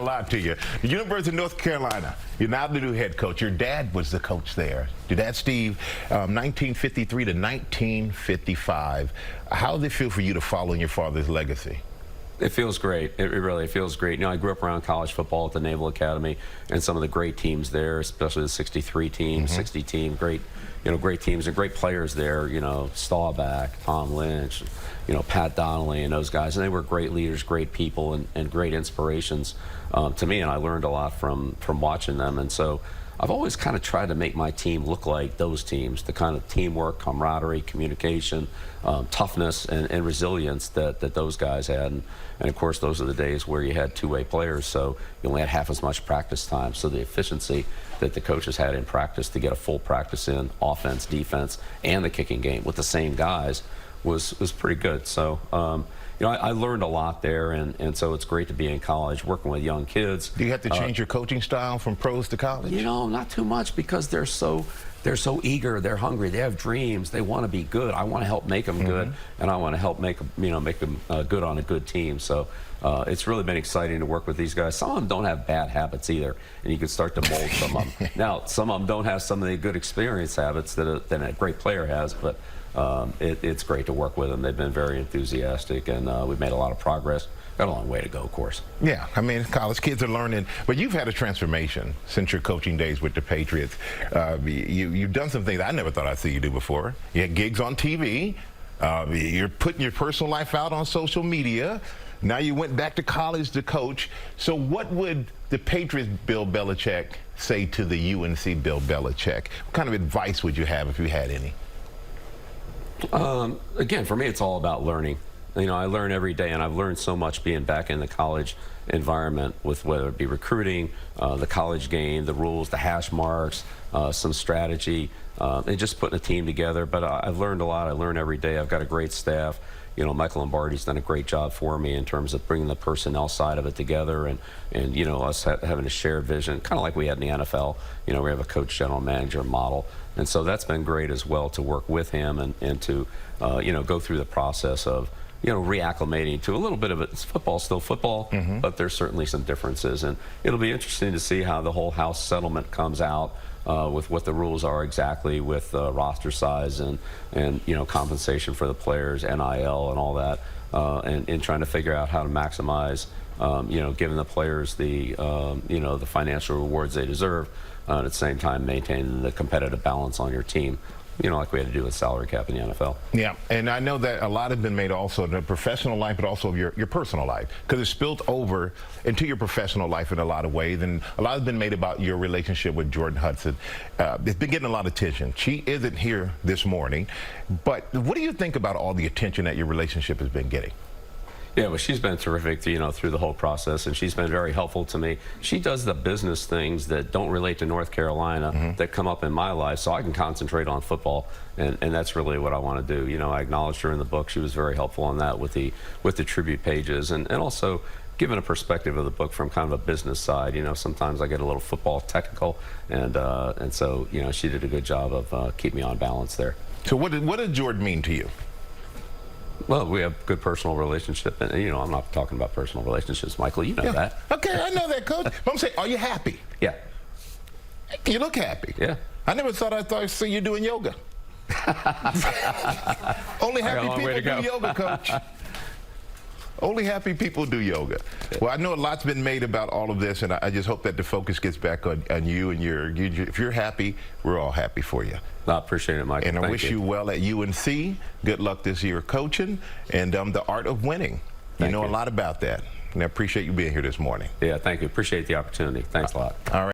a lot to you. The University of North Carolina, you're now the new head coach. Your dad was the coach there. Your dad, Steve, 1953 to 1955. How did it feel for you to follow in your father's legacy? It feels great. It really feels great. You know, I grew up around college football at the Naval Academy and some of the great teams there, especially the 63 team, 60 team, great teams and great players there, you know, Staubach, Tom Lynch, you know, Pat Donnelly and those guys. And they were great leaders, great people, and great inspirations to me. And I learned a lot from watching them. And so I've always kind of tried to make my team look like those teams, the kind of teamwork, camaraderie, communication, toughness, and resilience that those guys had. And of course, those are the days where you had two-way players, so you only had half as much practice time. So the efficiency that the coaches had in practice to get a full practice in offense, defense, and the kicking game with the same guys was pretty good. So you know, I learned a lot there, and so it's great to be in college working with young kids. Do you have to change your coaching style from pros to college? You know, not too much, because they're so eager, they're hungry, they have dreams, they want to be good. I want to help make them good, and I want to help make them good on a good team. So it's really been exciting to work with these guys. Some of them don't have bad habits either, and you can start to mold some of them. Now, some of them don't have some of the good experience habits that a great player has, but it's great to work with them. They've been very enthusiastic, and we've made a lot of progress. Got a long way to go, of course. Yeah, I mean, college kids are learning, but you've had a transformation since your coaching days with the Patriots. You've done some things I never thought I'd see you do before. You had gigs on TV. You're putting your personal life out on social media. Now you went back to college to coach. So what would the Patriots Bill Belichick say to the UNC Bill Belichick? What kind of advice would you have if you had any? Again, for me, it's all about learning. You know, I learn every day, and I've learned so much being back in the college environment, with whether it be recruiting, the college game, the rules, the hash marks, some strategy, and just putting a team together. But I've learned a lot. I learn every day. I've got a great staff. You know, Michael Lombardi's done a great job for me in terms of bringing the personnel side of it together, and you know, us having a shared vision, kind of like we had in the NFL. You know, we have a coach, general manager model, and so that's been great as well to work with him and to you know, go through the process of, you know, reacclimating to a little bit of it. It's football, still football, but there's certainly some differences, and it'll be interesting to see how the whole House settlement comes out with what the rules are exactly with roster size and you know, compensation for the players, NIL, and all that, and trying to figure out how to maximize you know, giving the players the you know, the financial rewards they deserve, at the same time maintaining the competitive balance on your team. You know, like we had to do with salary cap in the NFL. Yeah, and I know that a lot has been made also in the professional life, but also of your personal life, because it's spilled over into your professional life in a lot of ways, and a lot has been made about your relationship with Jordon Hudson. It's been getting a lot of attention. She isn't here this morning, but what do you think about all the attention that your relationship has been getting? Yeah, well, she's been terrific, you know, through the whole process, and she's been very helpful to me. She does the business things that don't relate to North Carolina that come up in my life, so I can concentrate on football, and that's really what I want to do. You know, I acknowledged her in the book. She was very helpful on that with the tribute pages, and also giving a perspective of the book from kind of a business side. You know, sometimes I get a little football technical, and so, you know, she did a good job of keeping me on balance there. So what did Jordan mean to you? Well, we have good personal relationship, and you know, I'm not talking about personal relationships, Michael. You know that. Okay, I know that, Coach. But I'm saying, are you happy? Yeah. You look happy. Yeah. I never thought I'd see you doing yoga. Only happy people do yoga, Coach. Only happy people do yoga. Well, I know a lot's been made about all of this, and I just hope that the focus gets back on you, and if you're happy, we're all happy for you. I appreciate it, Michael. And I wish you well at UNC. Good luck this year coaching, and the art of winning. You know a lot about that, and I appreciate you being here this morning. Yeah, thank you. Appreciate the opportunity. Thanks a lot. All right.